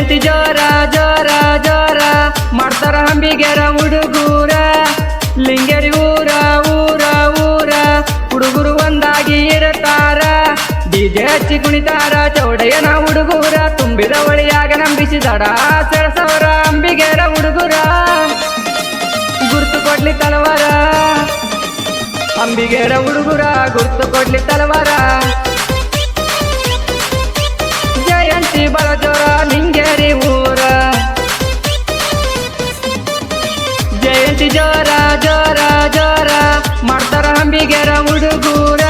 ಜಯಂತಿ ಜೋರ ಜೋರ ಜೋರ ಮಾಡ್ತಾರ ಅಂಬಿಗರ ಹುಡುಗೂರ ಲಿಂಗೇರಿ ಊರ ಊರ ಊರ ಹುಡುಗರು ಒಂದಾಗಿ ಇರುತ್ತಾರ ಡಿಜೆ ಹಚ್ಚಿ ಕುಣಿತಾರ ಚೌಡಯ್ಯನ ಹುಡುಗೂರ ತುಂಬಿದ ಒಳಿಯಾಗ ನಂಬಿಸಿದಾಡ ಸೆಳಸವರ ಅಂಬಿಗರ ಹುಡುಗೂರ ಗುರ್ತು ಕೊಡ್ಲಿ ತಲವಾರ ಅಂಬಿಗರ ಹುಡುಗರ ಗುರ್ತು ಕೊಡ್ಲಿ ತಲವಾರ ಜಯಂತಿ ಬಲ ಜೋರ ಲಿಂಗೇರಿ ಊರ ಜಯಂತಿ ಜೋರ ಜೋರ ಜೋರ ಮಾಡ್ತಾರ ಅಂಬಿಗರ ಹುಡುಗೂರ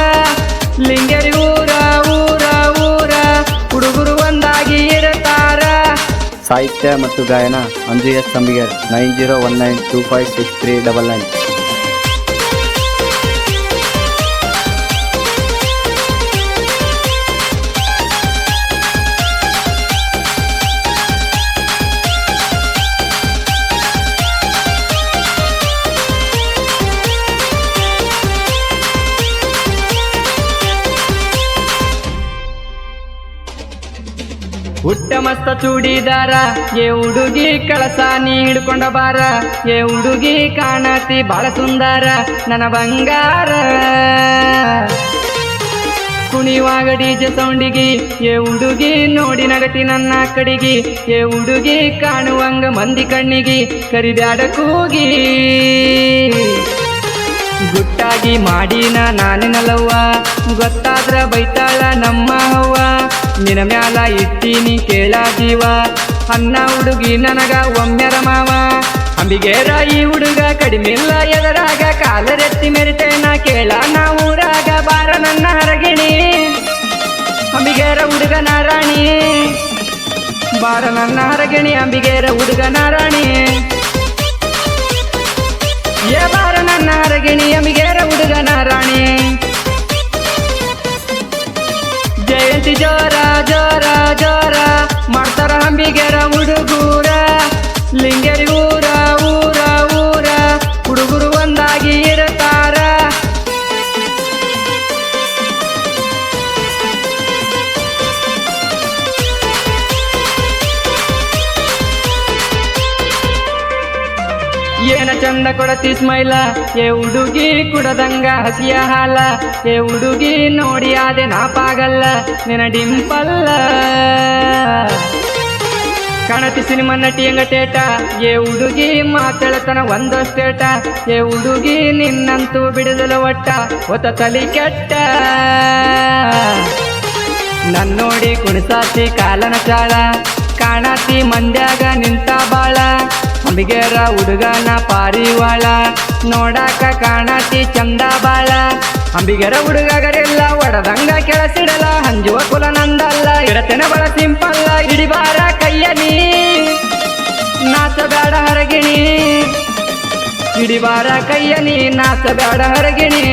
ಲಿಂಗೇರಿ ಊರ ಊರ ಊರ ಹುಡುಗರು ಒಂದಾಗಿ ಇರುತ್ತಾರ. ಸಾಹಿತ್ಯ ಮತ್ತು ಗಾಯನ ಅಂಜು ಎಸ್ ಅಂಬಿಗರ್ 9019256399. ಹುಟ್ಟ ಮಸ್ತ ಚೂಡಿದಾರ ಏ ಹುಡುಗಿ ಕಳಸ ನೀ ಹಿಡ್ಕೊಂಡ ಬಾರ ಏ ಹುಡುಗಿ ಕಾಣತಿ ಬಾಳ ಸುಂದರ ನನ್ನ ಬಂಗಾರ ಕುಣಿವಾಗ ಡಿಜೆ ಸೌಂಡಿಗಿ ಏ ಹುಡುಗಿ ನೋಡಿ ನಗತಿ ನನ್ನ ಕಡಿಗಿ ಏ ಹುಡುಗಿ ಕಾಣುವಂಗ ಮಂದಿ ಕಣ್ಣಿಗಿ ಕರಿಬ್ಯಾಡ ಕೂಗಿ ಗುಟ್ಟಾಗಿ ಮಾಡಿನ ನಾನಿನಲ್ಲವ್ವ ಗೊತ್ತಾದ್ರ ಬೈತಾಳ ನಮ್ಮ ಅವ್ವ ನಿನ ಮ್ಯಾಲ ಇಟ್ಟೀನಿ ಕೇಳ ಜೀವ ಅನ್ನ ಹುಡುಗಿ ನನಗ ಒಮ್ಮೆರ ಮಾವ ಅಂಬಿಗೇರ ಈ ಹುಡುಗ ಕಡಿಮೆಲ್ಲ ಎದರಾಗ ಕಾಲರೆತ್ತಿ ಮೆರಿತೇನ ಕೇಳ ನಾ ಊರಾಗ ಬಾರ ನನ್ನ ಹರಗಿಣಿ ಅಂಬಿಗೇರ ಹುಡುಗ ನಾರಾಣಿ ಬಾರ ನನ್ನ ಹರಗಿಣಿ ಅಂಬಿಗೇರ ಹುಡುಗ ನಾರಾಣಿ ಏ ಬಾರ ನನ್ನ ಹರಗಿಣಿ ಅಂಬಿಗೇರ ಹುಡುಗ ನಾರಾಣಿ ಜಯಂತಿ ಜೋರ ಜೋರ ಜೋರ ಮಾಡ್ತಾರ ಅಂಬಿಗರ ಹುಡುಗೂರ ಲಿಂಗೇರಿ ಊರ ಊರ ಊರ ಹುಡುಗರು ಒಂದಾಗಿ ಇರುತ್ತಾರ. ಏನ ಚಂದ ಕೊಡತಿ ಸ್ಮೈಲ ಏ ಹುಡುಗಿ ಕುಡದಂಗ ಹಸಿಯ ಹಾಲ ಏ ಹುಡುಗಿ ನೋಡಿ ಆದೆ ನಾಪಾಗಲ್ಲ ನಿನ ಡಿಂಪಲ್ಲ ಕಾಣತಿ ಸಿನಿಮಾ ನಟಿ ಎಂಗಟೇಟ ಏ ಹುಡುಗಿ ಮಾತಾಳತನ ಒಂದಷ್ಟೇಟ ಏ ಹುಡುಗಿ ನಿನ್ನಂತೂ ಬಿಡುದಲ ಒಟ್ಟ ಹೊತ್ತ ತಲಿ ಕೆಟ್ಟ ನನ್ನೋಡಿ ಕುಣಿಸಾತಿ ಕಾಲನ ಚಾಳ ಕಾಣತಿ ಮಂದ್ಯಾಗ ನಿಂತ ಬಾಳ ಅಂಬಿಗೇರ ಹುಡುಗನ ಪಾರಿವಾಳ ನೋಡಾಕ ಕಾಣತಿ ಚಂದ ಬಾಳ ಅಂಬಿಗರ ಹುಡುಗರೆಲ್ಲ ಒಡದಂಗ ಕೆಳಸಿಡಲ ಹಂಜುವ ಕುಲ ನಂದಲ್ಲ ಇಡತೆನ ಬಳ ಸಿಂಪಲ್ಲ ಹಿಡಿಬಾರ ಕೈಯನಿ ನಾಚಬೇಡ ಹರಗಿಣಿ ಹಿಡಿಬಾರ ಕೈಯನಿ ನಾಚಬೇಡ ಹರಗಿಣಿ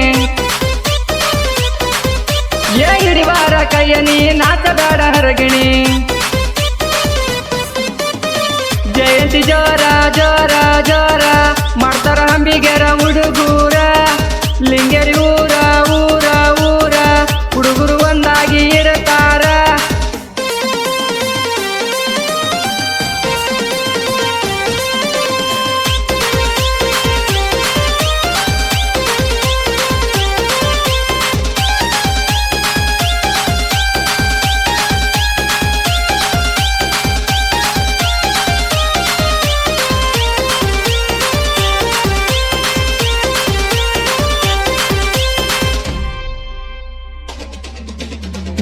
ಏ ಹಿಡಿಬಾರ ಕೈಯನಿ ನಾಚಬೇಡ ಹರಗಿಣಿ ಜಯಂತಿ ಜೋರ ಜೋರ ಜೋರ ಮಾಡ್ತಾರ ಅಂಬಿಗರ ಹುಡುಗೂರ ಲಿಂಗೇರಿ ಊರ ಊರ ಊರ ಹುಡುಗರು ಒಂದಾಗಿ ಇರುತ್ತಾರ.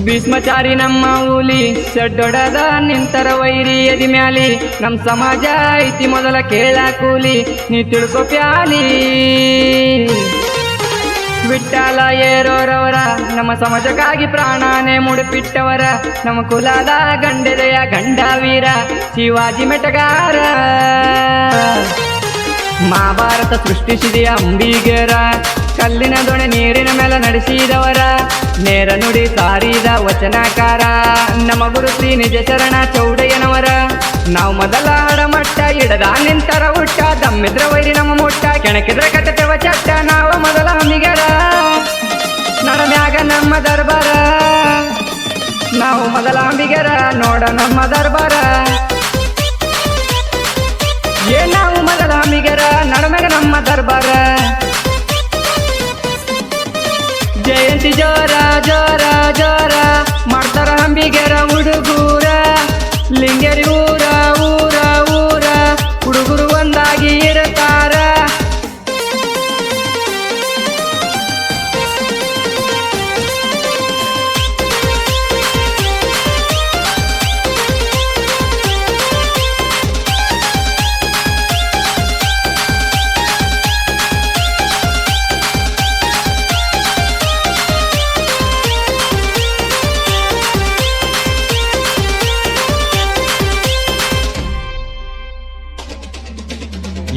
ಭೀಷ್ಮಚಾರಿ ನಮ್ಮ ಊಲಿ ಶಡ್ಡೊಡದ ನಿಂತರ ವೈರಿ ಎದಿ ಮ್ಯಾಲಿ ನಮ್ ಸಮಾಜ ಐತಿ ಮೊದಲ ಕೇಳ ಕೂಲಿ ನೀ ತಿಳ್ಕೊ ಪ್ಯಾಲಿ ವಿಠ್ಠಲ ಏರೋರವರ ನಮ್ಮ ಸಮಾಜಕ್ಕಾಗಿ ಪ್ರಾಣಾನೇ ಮುಡಿಪಿಟ್ಟವರ ನಮ್ಮ ಕುಲದ ಗಂಡೆದೆಯ ಗಂಡ ವೀರ ಶಿವಾಜಿ ಮೆಟಗಾರ ಮಹಾಭಾರತ ಸೃಷ್ಟಿಸಿದೆಯ ಅಂಬಿಗರ ಕಲ್ಲಿನ ದೊಣೆ ನೀರಿನ ಮೇಲೆ ನಡೆಸಿದವರ ನೇರ ನುಡಿ ಸಾರಿದ ವಚನಕಾರ ನಮ್ಮ ಗುರು ಶ್ರೀ ನಿಜ ಶರಣ ಚೌಡಯ್ಯನವರ ನಾವು ಮೊದಲ ಹಡಮಟ್ಟ ಇಡದ ನಿಂತರ ಹುಟ್ಟ ದಮ್ಮಿದ್ರ ವೈರಿ ನಮ್ಮ ಮುಟ್ಟ ಕೆಣಕಿದ್ರ ಕಟ್ಟತೆವ ಚಟ್ಟ ನಾವು ಮೊದಲ ಅಂಬಿಗರ ನಡಮ್ಯಾಗ ನಮ್ಮ ದರ್ಬಾರ ನಾವು ಮೊದಲ ಅಂಬಿಗರ ನೋಡ ನಮ್ಮ ದರ್ಬಾರ ಅಂಬಿಗರ ನಡಮೆಗ ನಮ್ಮ ದರ್ಬಾರ ಜಯಂತಿ ಜೋರ ಜೋರ ಜೋರ ಮಾಡ್ತಾರ ಅಂಬಿಗರ ಹುಡುಗೂರ ಲಿಂಗೇರಿ ಊರ ಊರ ಊರ ಹುಡುಗರು ಒಂದಾಗಿ ಇರ್ತಾರ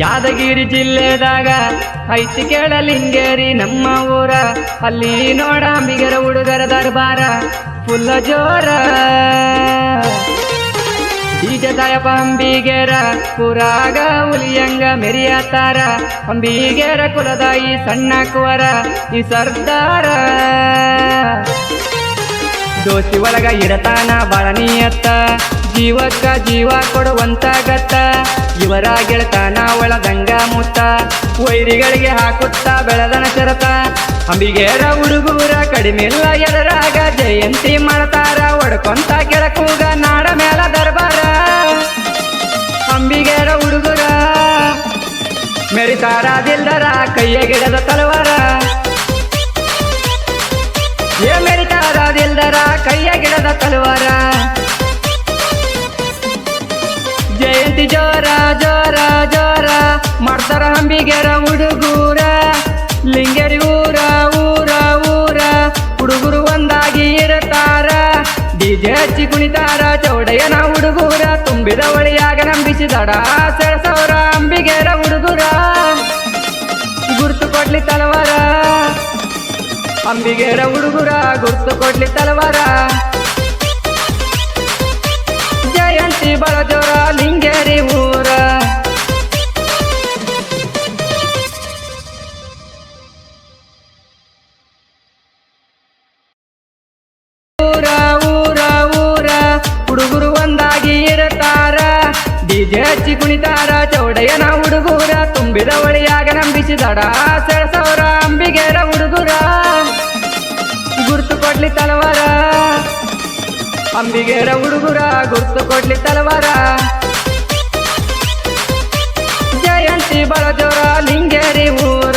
ಯಾದಗಿರಿ ಜಿಲ್ಲೆದಾಗ ಐತಿ ಕೇಳ ಲಿಂಗೇರಿ ನಮ್ಮ ಊರ ಅಲ್ಲಿ ನೋಡ ಅಂಬಿಗರ ಹುಡುಗರ ದರ್ಬಾರ ಫುಲ್ಲ ಜೋರ ಬೀಜದಾಯಪ ಅಂಬಿಗೇರ ಪುರಾಗ ಹುಲಿಯಂಗ ಮೆರಿಯತಾರ ಅಂಬಿಗೇರ ಕುಲದ ಈ ಸಣ್ಣ ಕುವರ ಈ ಸರ್ದಾರ ದೋಸ್ತಿ ಒಳಗ ಇರತಾನ ಬಾಳನಿಯತ್ತ ಜೀವಕ್ಕ ಜೀವ ಕೊಡುವಂತ ಗತ್ತ ಇವರ ಗೆಳತಾನ ಒಳದಂಗ ಮುತ್ತ ವೈರಿಗಳಿಗೆ ಹಾಕುತ್ತಾ ಬೆಳೆದನ ಶರತ ಅಂಬಿಗೇರ ಹುಡುಗೂರ ಕಡಿಮೆಲ್ಲ ಎದರಾಗ ಜಯಂತಿ ಮಾಡ್ತಾರ ಒಡ್ಕೊಂತ ಕೆಳಕೂಗ ನಾಡ ಮೇಲ ದರ್ಬಾರ ಅಂಬಿಗೇರ ಹುಡುಗರ ಮೆರಿತಾರ ದಿಲ್ದರ ಕೈಯ ಗಿಡದ ತಲವಾರ ಮೆರಿತಾರ ದಿಲ್ದರ ಕೈಯ ಗಿಡದ ತಲವಾರ ಜಯಂತಿ ಜೋರ ಜೋರ ಜೋರ ಮಾಡ್ತಾರ ಅಂಬಿಗರ ಹುಡುಗೂರ ಲಿಂಗೇರಿ ಊರ ಊರ ಊರ ಹುಡುಗರು ಒಂದಾಗಿ ಇರ್ತಾರ ಡಿಜೆ ಹಚ್ಚಿ ಕುಣಿತಾರ ಚೌಡಯ್ಯನ ಹುಡುಗೂರ ತುಂಬಿದ ಒಳಿಯಾಗ ನಂಬಿಸಿದಡ ಸೆಳಸವರ ಅಂಬಿಗರ ಹುಡುಗೂರ ಗುರ್ತು ಕೊಡ್ಲಿ ತಲವಾರ ಅಂಬಿಗರ ಹುಡುಗರ ಗುರ್ತು ಕೊಡ್ಲಿ ತಲವಾರ ಜಯಂತಿ ಬಳ ಜೋರ ಲಿಂಗೇರಿ ಊರ ಊರ ಊರ ಊರ ಹುಡುಗರು ಒಂದಾಗಿ ಇರ್ತಾರ ಡಿಜೆ ಹಚ್ಚಿ ಕುಣಿತಾರ ಚೌಡಯ್ಯನ ಹುಡುಗೂರ ತುಂಬಿದ ಒಳಿಯಾಗ ನಂಬಿಸಿದಡ ಸೆಳಸವರ ಅಂಬಿಗರ ಹುಡುಗರ ಗುರ್ತು ಕೊಡ್ಲಿ ತಲವಾರ ಅಂಬಿಗರ ಹುಡುಗರ ಗುರ್ತು ಕೊಡ್ಲಿ ತಲವಾರ ಜಯಂತಿ ಬಳ ಜೋರ ಲಿಂಗೇರಿ ಊರ